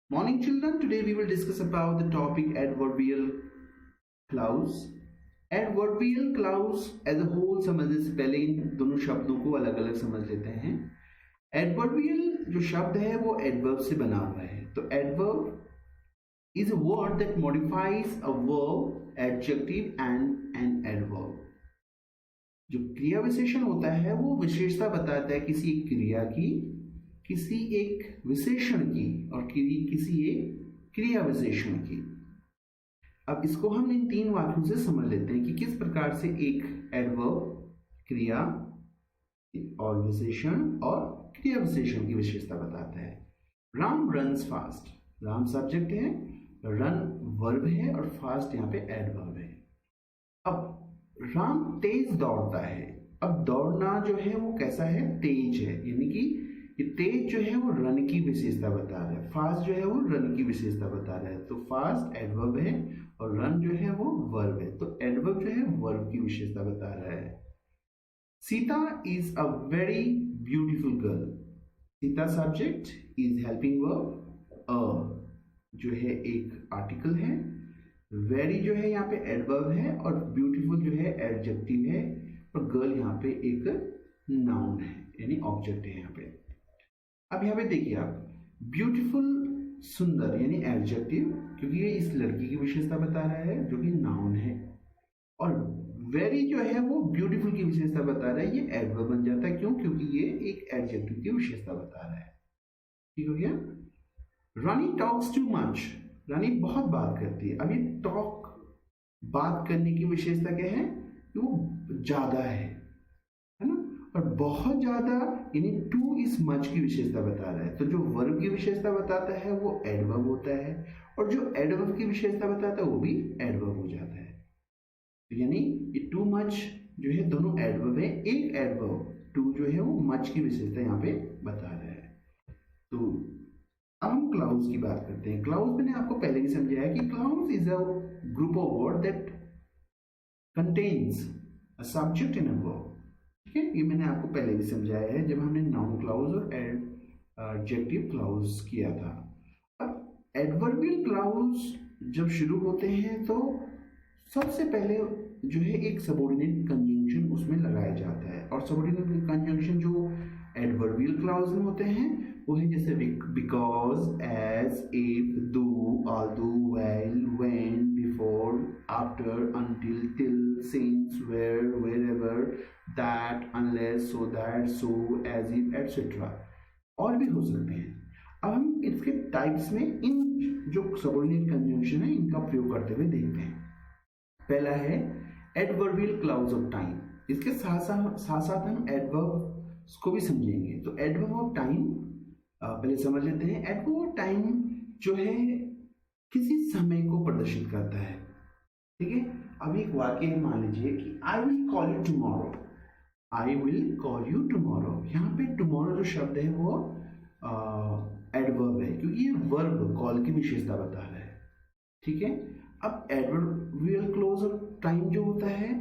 Morning children, today we will discuss about the topic adverbial clause. Adverbial clause as a whole समझने से पहले इन दोनों शब्दों को अलग अलग समझ लेते हैं। Adverbial जो शब्द है वो adverb से बना हुआ है। तो adverb is a word that modifies a verb, adjective and an adverb. जो क्रिया विशेषण होता है वो विशेषता बताता है किसी एक क्रिया की, किसी एक विशेषण की और किसी एक क्रिया विशेषण की। अब इसको हम इन तीन वाक्यों से समझ लेते हैं कि किस प्रकार से एक एडवर्ब क्रिया और विशेषण और क्रिया विशेषण की विशेषता बताता है। Ram runs fast, Ram subject है, रन वर्ब है और फास्ट यहाँ पे एडवर्ब है। अब राम तेज दौड़ता है। अब दौड़ना जो है वो कैसा है, तेज है, यानी कि ये तेज जो है वो रन की विशेषता बता रहा है, फास्ट जो है वो रन की विशेषता बता रहा है। तो फास्ट एडवर्ब है और रन जो है वो वर्ब है, तो एडवर्ब जो है वर्ब की विशेषता बता रहा है। Sita is a very beautiful girl. Sita subject, is helping verb, a जो है एक आर्टिकल है, वेरी जो है यहाँ पे एडवर्ब है और ब्यूटीफुल जो है एडजेक्टिव है और गर्ल यहाँ पे एक नाउन है यानी ऑब्जेक्ट है यहाँ पे। अब यहाँ पे देखिए आप, ब्यूटीफुल सुंदर यानी एडजेक्टिव, क्योंकि ये इस लड़की की विशेषता बता रहा है जो कि नाउन है, और वेरी जो है वो ब्यूटीफुल की विशेषता बता रहा है, ये एडवर्ब बन जाता है। क्यों? क्योंकि ये एक एडजेक्टिव की विशेषता बता रहा है। ठीक हो गया। रानी टॉक्स टू मच, रानी बहुत बात करती है। अब ये टॉक बात करने की विशेषता क्या है, वो ज्यादा है ना, और बहुत ज्यादा यानी टू इज मच की विशेषता बता रहा है। तो जो वर्ब की विशेषता बताता है वो एडवर्ब होता है और जो एडवर्ब की विशेषता बताता है वो भी एडवर्ब हो जाता है। तो यानी ये टू मच जो है दोनों एडवर्ब है, एक एडवर्ब टू जो है वो मच की विशेषता यहाँ पे बता रहा है। तो अब हम क्लाउज की बात करते हैं। क्लाउज मैंने आपको पहले भी समझाया कि clause is a group of word that contains a subject in a verb. ठीक है, ये मैंने आपको पहले भी समझाया है जब हमने नाउन क्लाउज और एडजेक्टिव क्लाउज किया था। अब एडवर्बियल क्लाउज जब शुरू होते हैं तो सबसे पहले जो है एक सबऑर्डिनेट कंजंक्शन उसमें लगाया जाता है, और सबऑर्डिनेट कंजंक्शन जो एडवर्बियल क्लाउज में होते हैं वो है जैसे बिकॉज, एज, इफ, दो, although, while, when, before, after, until, till, since, where, wherever, that, unless, so that, so, as if, etc. और भी हो सकते हैं। अब हम इसके टाइप्स में इन जो सबऑर्डिनेट कंजंक्शन है इनका प्रयोग करते हुए देखते हैं। पहला है एडवर्बियल क्लाउज ऑफ टाइम। इसके साथ साथ हम एडवर्ब को भी समझेंगे। तो एडवर्ब ऑफ टाइम पहले समझ लेते हैं। एडवर्ब ऑफ टाइम जो है किसी समय को प्रदर्शित करता है। ठीक है, अब एक वाक्य है, मान लीजिए कि I will call you tomorrow. I will call you tomorrow, यहाँ पे टुमारो जो शब्द है वो एडवर्ब है क्योंकि ये वर्ब कॉल की विशेषता बता रहा है। ठीक है, अब एडवर्बियल क्लोज ऑफ टाइम जो होता है,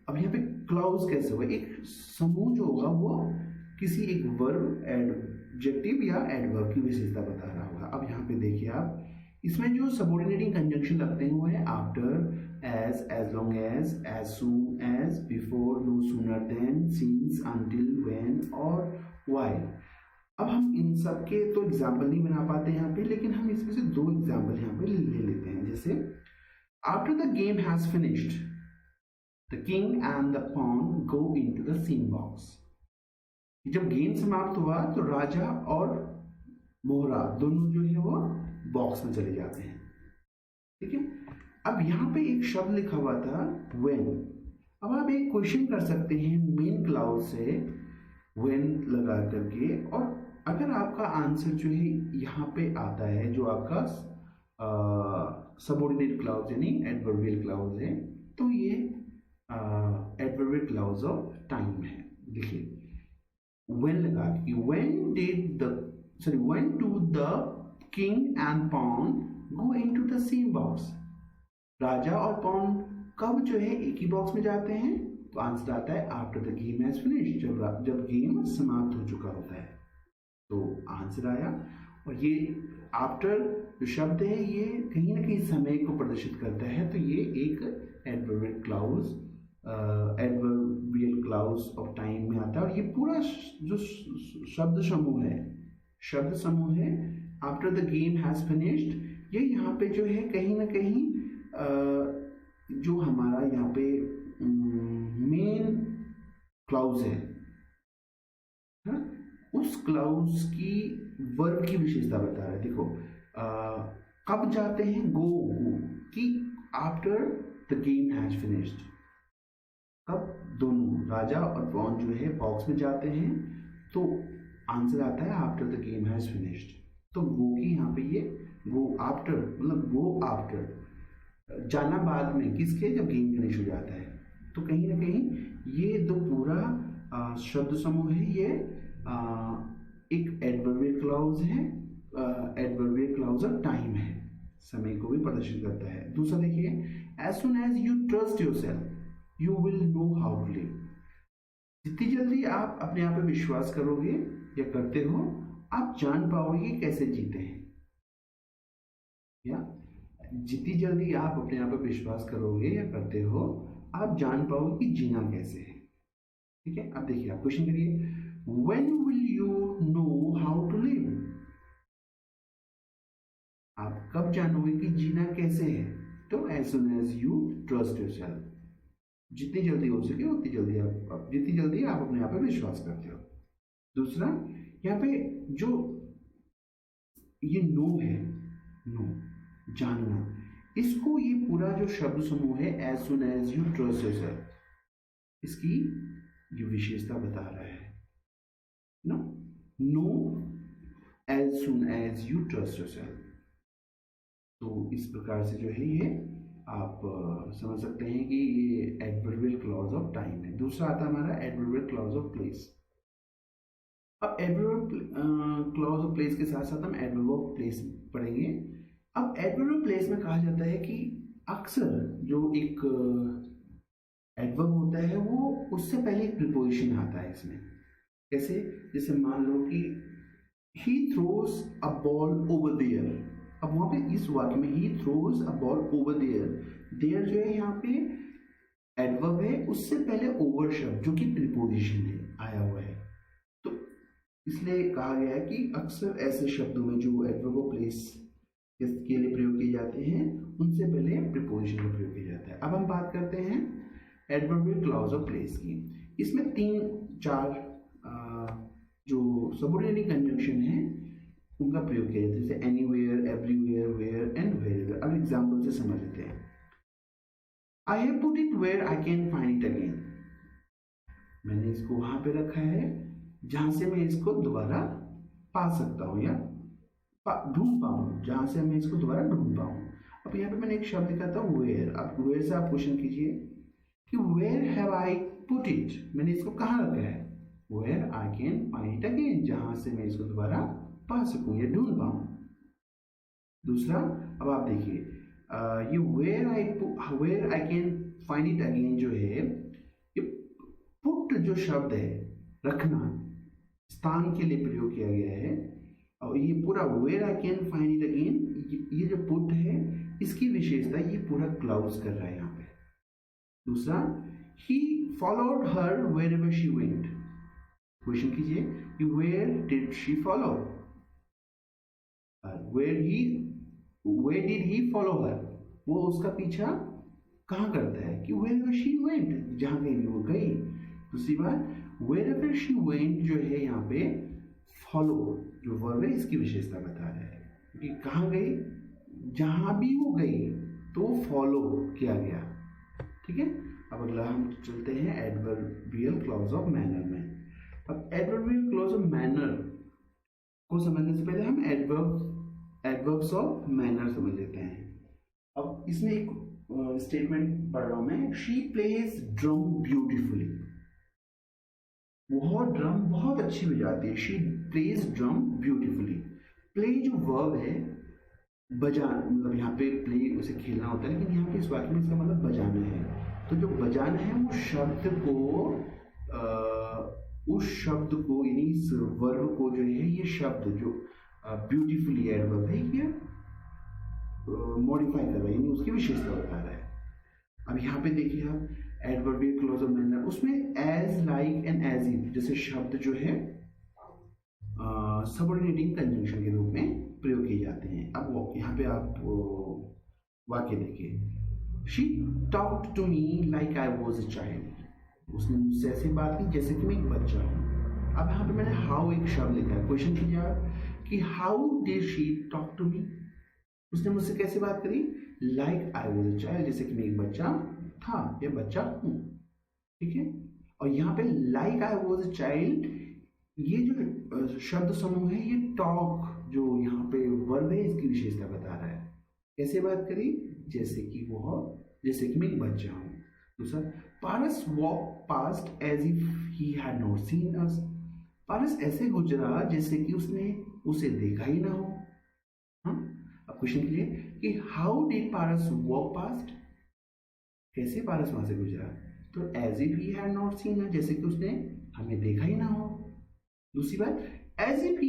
अब यहाँ पे क्लाउज कैसे होगा, एक समूह जो होगा वो किसी एक वर्ब, एडजेक्टिव या एडवर्ब की विशेषता बता रहा होगा। अब यहाँ पे देखिए आप, इसमें जो सबऑर्डिनेटिंग कंजंक्शन लगते हैं वो है after, as long as soon as, before, no sooner than, since, until, when और while। अब हम इन सब के तो एग्जाम्पल नहीं बना पाते यहाँ पे, लेकिन हम इसमें से दो एग्जाम्पल यहाँ पे ले लेते हैं। जैसे after the game has finished, the king and the pawn go into the scene box. जब गेम समाप्त हुआ तो राजा और मोहरा दोनों जो है वो बॉक्स में चले जाते हैं। ठीक है, अब यहाँ पे एक शब्द लिखा हुआ था when। अब आप एक क्वेश्चन कर सकते हैं मेन क्लाउज से when लगा करके, और अगर आपका आंसर जो है यहाँ पे आता है जो आपका सबऑर्डिनेट क्लाउज यानी एडवर्बियल क्लाउज है, तो ये एडवर्बियल क्लाउज ऑफ टाइम है। देखिए when लगा के, when do the king and pawn go into the same box। राजा और पॉन कब जो है एक ही बॉक्स में जाते हैं, तो आंसर आता है after the game has finished, जब गेम समाप्त हो चुका होता है। तो आंसर आया, और ये आफ्टर जो शब्द है ये कहीं ना कहीं समय को प्रदर्शित करता है, तो ये एक adverbial clause adverbial clause of time में आता है। और ये पूरा जो शब्द समूह है after the game has finished, ये यहाँ पे जो है कहीं ना कहीं जो हमारा यहाँ पे मेन क्लाउज है हा? उस क्लाउज की वर्ब की विशेषता बता रहा है। देखो कब जाते हैं, गो कि after the game has finished, कब दोनों राजा और पॉन जो है बॉक्स में जाते हैं, तो आंसर आता है after the game has finished. तो गो की यहाँ पे ये गो आफ्टर, मतलब गो आफ्टर, जाना बाद में, किसके, जब गेम फिनिश हो जाता है। तो कहीं ना कहीं ये दो पूरा शब्द समूह है, ये एक एडवर्बियल क्लाउज है, एडवर्बियल क्लाउज ऑफ टाइम है, समय को भी प्रदर्शित करता है। दूसरा देखिए, as soon as you trust yourself you will know how to live. जितनी जल्दी आप अपने आप पे विश्वास करोगे या करते हो, आप जान पाओगे कैसे जीते हैं। या जितनी जल्दी आप अपने आप पे विश्वास करोगे या करते हो, आप जान पाओगे कि जीना कैसे है। ठीक है, अब देखिए, आप क्वेश्चन करिए, when will you know how to live? आप कब जानोगे कि जीना कैसे है? तो as soon as you trust yourself, जितनी जल्दी हो सके उतनी जल्दी जितनी जल्दी आप अपने आप पे विश्वास करते हो। दूसरा, यहाँ पे जो ये नो है, नो जानना, इसको ये पूरा जो शब्द समूह है as soon as you trust yourself, इसकी ये विशेषता बता रहा है। No as soon as you trust yourself। तो इस प्रकार से जो है ये आप समझ सकते हैं कि ये एडवर्बियल क्लॉज ऑफ टाइम है। दूसरा आता है हमारा एडवर्बियल क्लॉज ऑफ प्लेस। अब एडवर्बियल क्लॉज ऑफ प्लेस के साथ साथ हम एडवर्ब ऑफ प्लेस पढ़ेंगे। अब एडवर्ब ऑफ प्लेस में कहा जाता है कि अक्सर जो एक एडवर्ब होता है वो उससे पहले एक प्रीपोजिशन आता है इसमें। कैसे, जैसे मान लो कि he throws a ball over there। अब वहां पे इस वाक्य में he throws a ball over there, there जो है यहाँ पे एडवर्ब है, उससे पहले ओवर शब्द जो कि प्रीपोजिशन है आया हुआ है। तो इसलिए कहा गया है कि अक्सर ऐसे शब्दों में जो एडवर्ब ऑफ प्लेस के लिए प्रयोग किए जाते हैं उनसे पहले प्रीपोजिशन का प्रयोग किया जाता है। अब हम बात करते हैं एडवर्बियल क्लॉज ऑफ प्लेस की। इसमें 3-4 जो सबऑर्डिनेट कंजंक्शन है उनका प्रयोग किया जाता है, जैसे anywhere, everywhere, where and wherever. अब एग्जांपल से समझ लेते हैं। I have put it where I can find it again. मैंने इसको वहां पे रखा है जहां से मैं इसको दोबारा पा सकता हूं या ढूंढ पाऊं, जहां से मैं इसको दोबारा ढूंढ पाऊं। अब यहाँ पे मैंने एक शब्द लिखा था वेयर। अब वेयर से आप क्वेश्चन कीजिए कि where have I put it, मैंने इसको कहाँ रखा है, where I can find it again, जहां से मैं इसको दोबारा पा सकूं या ढूंढ पाऊं। दूसरा, अब आप देखिए ये where I can find it again जो है, ये पुट जो शब्द है रखना, स्थान के लिए प्रयोग किया गया है। और ये पूरा where I can find it again, ये जो पुट है इसकी विशेषता ये पूरा क्लाउज कर रहा है यहाँ पे। दूसरा, he followed her wherever she went। Question कीजिए कि where did she follow? where did he follow her? वो उसका पीछा कहाँ करता है कि wherever she went, जहाँ कहीं भी वो गई। दूसरी बात, wherever she went जो है यहाँ पे follow जो वर्ब है इसकी विशेषता बता रहा है कि कहाँ गई, जहाँ भी वो गई तो फॉलो किया गया। ठीक है, अब अगला हम चलते हैं एडवर्बियल क्लॉज ऑफ मैनर में। अब एडवर्बियल क्लॉज ऑफ मैनर को समझने से पहले हम एडवर्ब्स ऑफ मैनर समझ लेते हैं। अब इसमें एक स्टेटमेंट पढ़ रहा हूं मैं, शी प्लेज ड्रम ब्यूटिफुली। वह ड्रम बहुत अच्छी बजाती है। She plays drum beautifully. Play जो वर्ब है, बजाना, मतलब यहाँ पे प्ले उसे खेलना होता है, लेकिन यहाँ पे इस वाक्य में इसका मतलब बजाना है। तो जो बजाना है वो शब्द को उस शब्द को यानी इस वर्ब को जो है, ये शब्द जो ब्यूटीफुली एडवर्ब है, ये मॉडिफाई कर रहा है, यानी उसकी विशेषता बता रहा है। अब यहाँ पे देखिए आप एडवर्बियल क्लॉज ऑफ मैनर, उसमें as, like and as if जैसे शब्द जो है सबऑर्डिनेटिंग कंजंक्शन के रूप में प्रयोग किए जाते हैं। अब यहाँ पे आप वाक्य देखिए, she talked to me like I was a child, उसने मुझसे ऐसे बात की जैसे कि मैं एक बच्चा हूँ। अब यहाँ पे मैंने हाउ एक शब्द लिखा है, क्वेश्चन कीजिए आप कि how did she talk to me, उसने मुझसे कैसे बात करी, like I was a child, जैसे कि मैं एक बच्चा था या बच्चा हूँ, ठीक है। और यहाँ पे like I was a child, ये जो शब्द समूह है ये टॉक जो यहाँ पे वर्ब है इसकी विशेषता बता रहा है। कैसे बात करी, जैसे कि मैं एक बच्चा हूँ। दूसरा, Paras walk past as if he had not seen us, Paras ऐसे गुजरा जैसे कि उसने उसे देखा ही ना हो। हाँ, अब क्वेश्चन के लिए कि how did Paras walk past, कैसे पारस वहां से गुजरा, तो as if he had not seen us, जैसे कि उसने हमें देखा ही ना हो। दूसरी बात, as if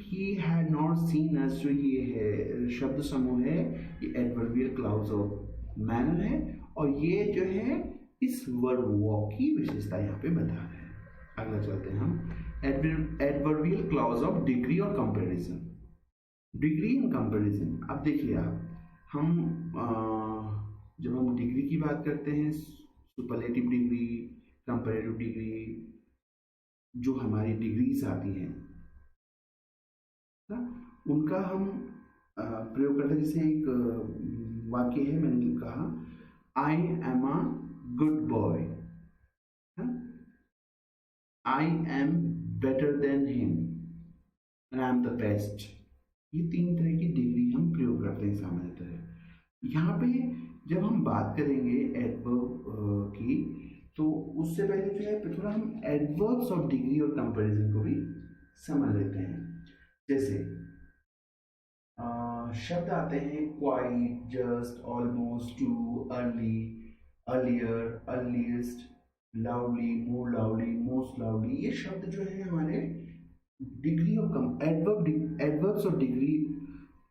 he had not seen us, जो ये है शब्द समूह है ये एडवर्बियल क्लॉज ऑफ मैनर है और ये जो है इस वर्ब वॉक की विशेषता यहाँ पे बता रहे हैं। अगला चलते हैं हम एडवर्बियल क्लॉज ऑफ डिग्री और कंपैरिजन। डिग्री एंड कंपैरिजन, अब देखिए आप जब हम डिग्री की बात करते हैं, सुपरलेटिव डिग्री, कंपैरेटिव डिग्री, जो हमारी डिग्रीज आती हैं उनका हम प्रयोग करते हैं। जैसे एक वाक्य है, मैंने कहा I am a good boy, I am better than him, I am the best. ये तीन तरह की डिग्री हम प्रयोग करते हैं सामान्यतः। यहाँ पे जब हम बात करेंगे एडवर्ब की, तो उससे पहले जो है थोड़ा हम एडवर्ब्स ऑफ डिग्री और कंपैरिजन को भी समझ लेते हैं। जैसे शब्द आते हैं quite, just, almost, too, early, earlier, earliest, loudly, more loudly, most loudly. ये शब्द जो है हमारे डिग्री और एडवर्ब्स ऑफ डिग्री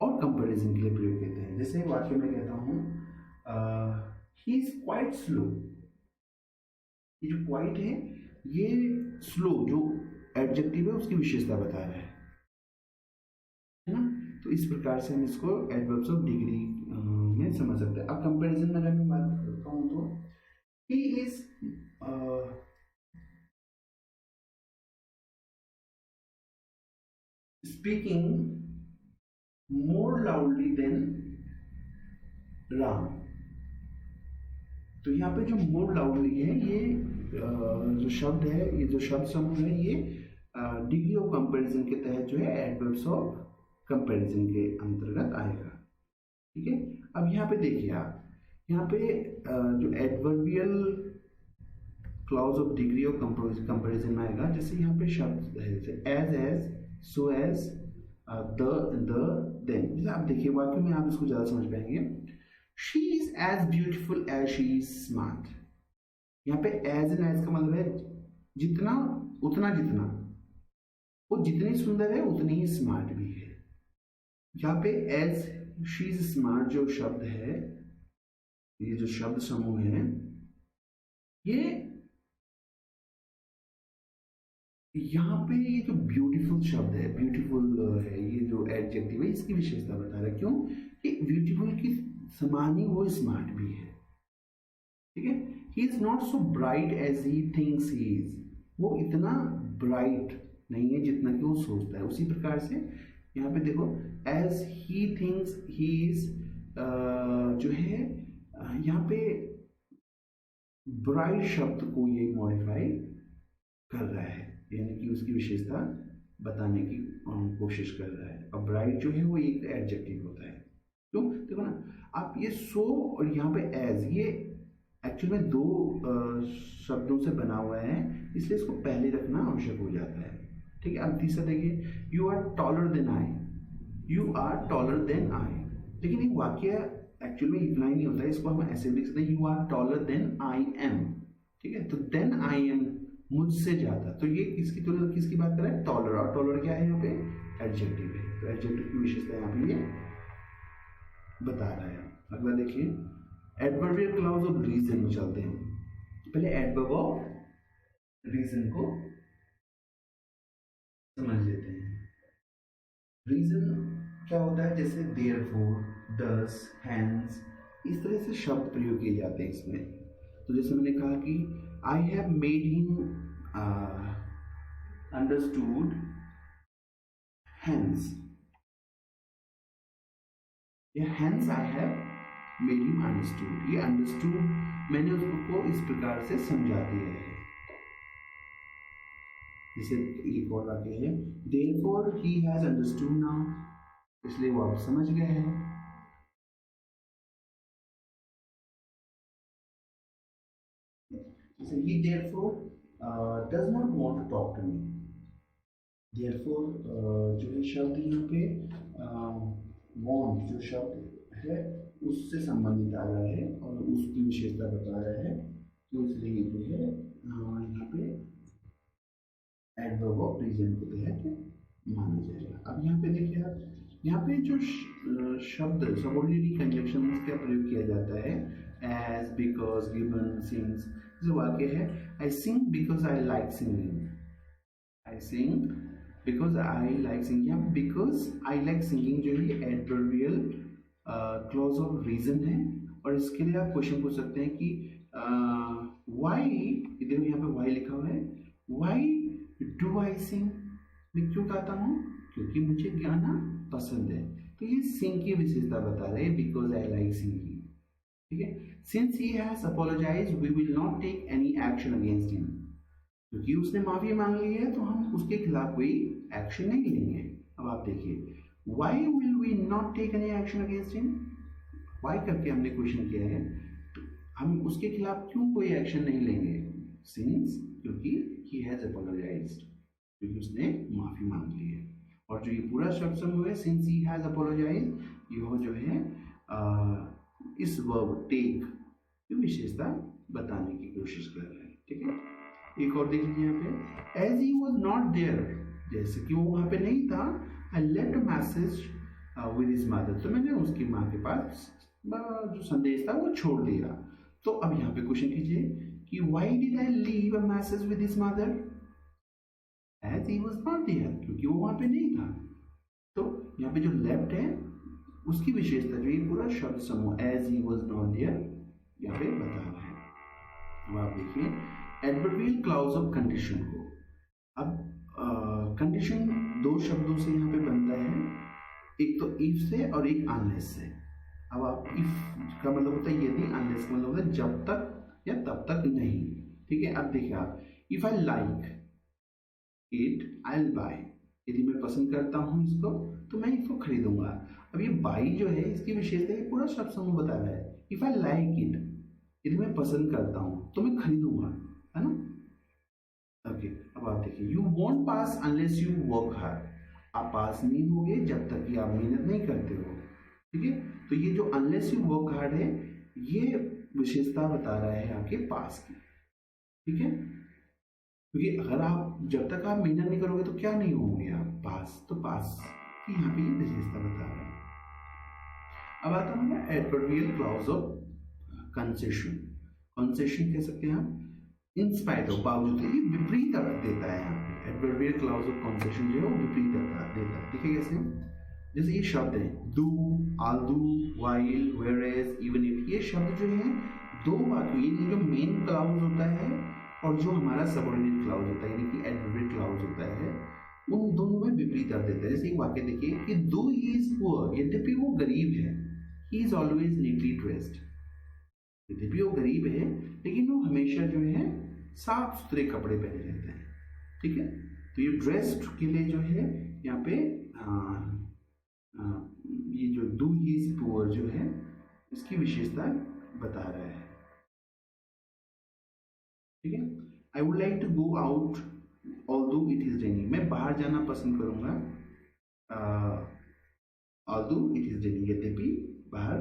और कंपैरिजन के लिए प्रयोग करते हैं। जैसे वाक्य में कहता हूँ ही इज क्वाइट स्लो, ये जो क्वाइट है ये स्लो जो एडजेक्टिव है उसकी विशेषता बता रहा है ना। तो इस प्रकार से हम इसको एडवर्ब्स ऑफ डिग्री में समझ सकते हैं। अब कंपैरिजन में अगर मैं बात करता हूँ तो he is speaking more loudly than Ram. तो यहाँ पे जो मोर लाउडली है ये जो शब्द है, ये जो शब्द समूह है ये डिग्री ऑफ कंपैरिजन के तहत जो है एडवर्ब्स ऑफ कंपैरिजन के अंतर्गत आएगा। ठीक है, अब यहाँ पे देखिए आप, यहाँ पे जो adverbial clause of degree of comparison में आएगा। जैसे यहाँ पे शब्द है जैसे as, so as, the, than. जैसे आप देखिए वाक्य में आप इसको ज्यादा समझ पाएंगे। She is as beautiful as she is smart. यहाँ पे एज एंड एज का मतलब है जितना उतना, जितना वो जितनी सुंदर है उतनी ही स्मार्ट भी है। यहाँ पे एज शी इज स्मार्ट जो शब्द है, ये जो शब्द समूह है ये यहाँ पे ये जो ब्यूटीफुल शब्द है, ब्यूटीफुल है, ये जो एडजेक्टिव है इसकी विशेषता बता रहा है। क्यों कि ब्यूटीफुल की समान ही वो स्मार्ट भी है। ठीक है, he is not so bright as he thinks he is, वो इतना ब्राइट नहीं है जितना कि वो सोचता है। उसी प्रकार से यहाँ पे देखो as he thinks he is जो है यहाँ पे ब्राइट शब्द को ये मॉडिफाई कर रहा है, यानी कि उसकी विशेषता बताने की कोशिश कर रहा है। और ब्राइट जो है वो एक एडजेक्टिव होता है। तो देखो ना आप, ये सो और यहाँ पे एज, ये एक्चुअली में दो शब्दों से बना हुआ है, इसलिए इसको पहले रखना आवश्यक हो जाता है। ठीक है, अब तीसरा देखिए, you are taller than I, you are taller than I. लेकिन एक वाक्य एक्चुअल में इतना ही नहीं होता है, इसको हम ऐसे लिख सकते हैं, you are taller than I am. ठीक है, तो देन आई एम मुझसे ज्यादा। तो ये किसकी तुलना, किसकी बात कर रहा है, टॉलर। और टॉलर क्या है यहाँ पे, एडजेक्टिव है। तो एडजेक्टिव की विशेषता यहाँ पे ये बता रहा है। अगला देखिए, एडवर्बियल क्लॉज ऑफ रीजन में चलते हैं। पहले एडवर्ब ऑफ रीजन को समझ लेते हैं। रीजन क्या होता है, जैसे देयरफॉर, दस, हैंस, इस तरह से शब्द प्रयोग किए जाते हैं इसमें। तो जैसे मैंने कहा कि I have made him understood Hans, या Hans I have made him understood. ये अंडरस्टूड मैंने उसको इस प्रकार से समझा दिया है। जैसे एक और वाक्य है, therefore he has understood now, इसलिए वो आप समझ गए हैं। जैसे he therefore does not want to talk to me। therefore जो है शब्द यहाँ पे want जो शब्द है उससे संबंधित आ रहा है और उसकी विशेषता बता रहा है। तो इसलिए जो है यहाँ पे एडवर्ब ऑफ रीजन के तहत माना जाएगा। अब यहाँ पे देखिए आप, यहाँ पे जो शब्द सबऑर्डिनरी कंजक्शंस का प्रयोग किया जाता है, एज, बिकॉज, गिवन, सिंस। जो वाक्य है, I sing because I like singing, I sing because I like singing. यहाँ बिकॉज आई लाइक सिंगिंग जो है एडवर्बियल क्लॉज ऑफ रीजन है। और इसके लिए आप क्वेश्चन पूछ सकते हैं कि वाई, देखो यहाँ पे वाई लिखा हुआ है, वाई डू आई सिंग, मैं क्यों गाता हूँ, क्योंकि मुझे गाना पसंद है। तो ये सिंग की विशेषता बता रहे हैं, बिकॉज आई लाइक सिंगिंग। ठीक है, since he has apologized we will not take any action against him, क्योंकि उसने माफी मांग ली है तो हम उसके खिलाफ कोई एक्शन नहीं लेंगे। अब आप देखिए, why will we not take any action against him, why करके हमने क्वेश्चन किया है, तो हम उसके खिलाफ क्यों कोई एक्शन नहीं लेंगे, सिंस क्योंकि ही हैज अपोलोजाइज्ड, क्योंकि उसने माफी मांग ली है। और जो ये पूरा शब्द समूह है, सिंस ही हैज अपोलोजाइज्ड, यह जो है इस वर्ब टेक की विशेषता बताने की कोशिश कर रहे हैं। ठीक है, एक और देख लीजिए यहाँ पे, as he was not there, जैसे कि वो वहां पे नहीं था, I left a message with his mother, तो मैंने उसकी माँ के पास जो संदेश था वो छोड़ दिया। तो अब यहाँ पे क्वेश्चन कीजिए कि why did I leave a message with his mother, as he was not there, क्योंकि वो वहां पे नहीं था। तो यहाँ पे जो लेफ्ट है उसकी विशेषता जो ये पूरा शब्द समूह as he was not there यहाँ पे बता रहा है। अब आप देखिए एडवर्बियल क्लॉज ऑफ कंडीशन को। अब कंडीशन दो शब्दों से यहाँ पे बनता है, एक तो इफ से और एक अनलेस से। अब आप इफ का मतलब होता है यदि, अनलेस का मतलब होता है जब तक या तब तक नहीं। ठीक है, अब देखिए आप, if I like it I will buy, यदि मैं पसंद करता हूँ इसको तो मैं इसको खरीदूंगा। अब ये बाई जो है इसकी विशेषता ये पूरा शब्द समूह बता रहा है। इफ आई लाइक इट, यदि मैं पसंद करता हूँ तो मैं खरीदूंगा, है ना। ओके, अब आप देखिए, you want pass unless you work hard, आप पास नहीं होगे जब तक कि आप मेहनत नहीं करते हो। ठीक है, तो ये जो अनलेस यू वर्क हार्ड है ये विशेषता बता रहा है आपके पास की। ठीक है, क्योंकि अगर आप जब तक आप मेहनत नहीं करोगे तो क्या नहीं होंगे आप पास, तो पास की यहाँ पे ये विशेषता बता रहे हैं। अब आता है adverbial clause of concession. Concession कह सकते हैं आप, इन स्पाइट ऑफ, बावजूद, ये विपरीत अर्थ देता है यहाँ पे। एडवर्बियल क्लॉज ऑफ कंसेशन जो है वो विपरीत अर्थ देता है। देखिए कैसे, जैसे ये शब्द है though, although, while, whereas, even if, ये शब्द जो है दो वाक्यों, ये जो मेन क्लाउज होता है और जो हमारा सबऑर्डिनेट क्लाउज होता है यानी कि एडवर्बियल क्लाउज होता है, उन दोनों में विपरीत अर्थ देता है। जैसे एक वाक्य देखिए कि दो ही इज पुअर, यद्यपि वो गरीब है, he is always neatly dressed, यद्यपि वो गरीब है लेकिन वो हमेशा जो है साफ सुथरे कपड़े पहने रहते हैं। ठीक है, तो ये ड्रेस्ड के लिए जो है यहाँ पे ये जो डू ही इज पुअर जो है इसकी विशेषता बता रहा है। ठीक है, I would like to go out although it is raining, मैं बाहर जाना पसंद करूंगा ऑल्दो इट इज रेनिंग, यद्यपि बाहर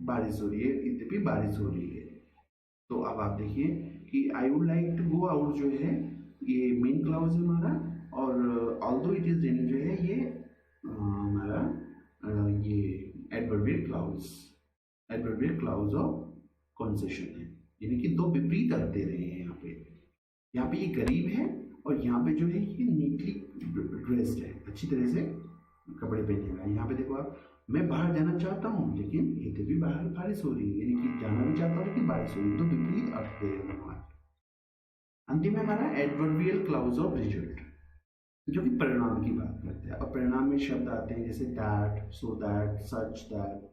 बारिश हो रही है, यद्यपि बारिश हो रही है। तो अब आप देखिए कि I would like to go out जो है ये मेन क्लाउज है हमारा, और ऑल्दो इट इज रेनिंग जो है ये हमारा ये adverbial clause, adverbial clause of concession है, यानी कि दो विपरीत अर्थ दे रहे हैं यहाँ पे। यहाँ पे ये गरीब है और यहाँ पे जो है ये नीटली ड्रेस्ड है, अच्छी तरह से कपड़े पहने हुए हैं। यहाँ पे देखो आप, मैं बाहर जाना चाहता हूँ लेकिन इधर भी बाहर बारिश हो रही है, यानी कि जाना भी चाहता हूँ लेकिन बारिश हो रही है, तो विपरीत अर्थ दे रहे हैं भगवान। अंतिम है हमारा एडवर्बियल क्लाउज ऑफ रिजल्ट, जो कि परिणाम की बात करते हैं, और परिणाम में शब्द आते हैं जैसे that, so that, such that,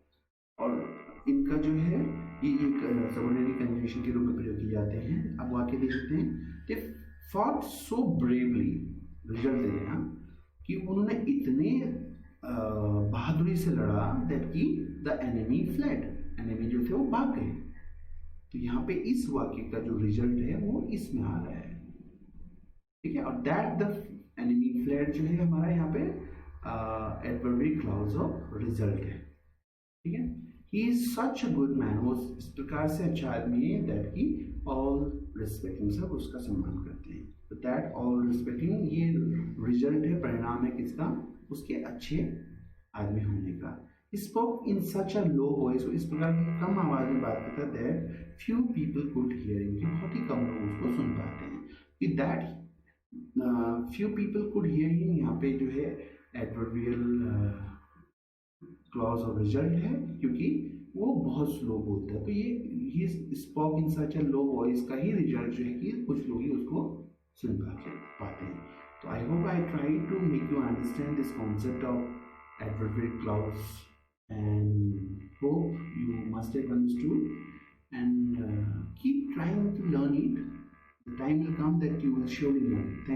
और इनका जो है ये एक सबऑर्डिनेट कंजूगेशन के रूप में प्रयोग किए जाते हैं। अब वाक्य देख सकते हैं, they fought so bravely, result दे रहे हैं कि उन्होंने इतने बहादुरी से लड़ा दैट कि द एनिमी फ्लेड, एनिमी जो थे वो भाग गए। तो यहाँ पे इस वाक्य का जो रिजल्ट है वो इसमें आ रहा है, ठीक है। और दैट द एनिमी फ्लेड जो है हमारा यहाँ पे एडवर्बियल क्लाउज ऑफ रिजल्ट है, ठीक है। He is such a good man, वो इस प्रकार से अच्छा आदमी है दैट की ऑल रिस्पेक्टिंग, सब उसका सम्मान करते हैं। तो दैट ऑल रिस्पेक्टिंग ये रिजल्ट है, परिणाम है किसका, उसके अच्छे आदमी होने का। Spoke in such a low voice, इस प्रकार की कम आवाज में बात करता है that few people could hear him, कि बहुत ही कम लोग उसको सुन पाते हैं। कि that few people could hear him, यहाँ पे जो है एडवर्बियल क्लॉज ऑफ रिजल्ट है, क्योंकि वो बहुत स्लो बोलता है। तो ये spoke in such a low voice का ही रिजल्ट जो है कि कुछ लोग ही उसको सुन पाते हैं। तो I hope I try to make you understand this concept of adverbial clause and hope you must have understood and keep trying to learn it. The time will come that you will surely learn it. Thank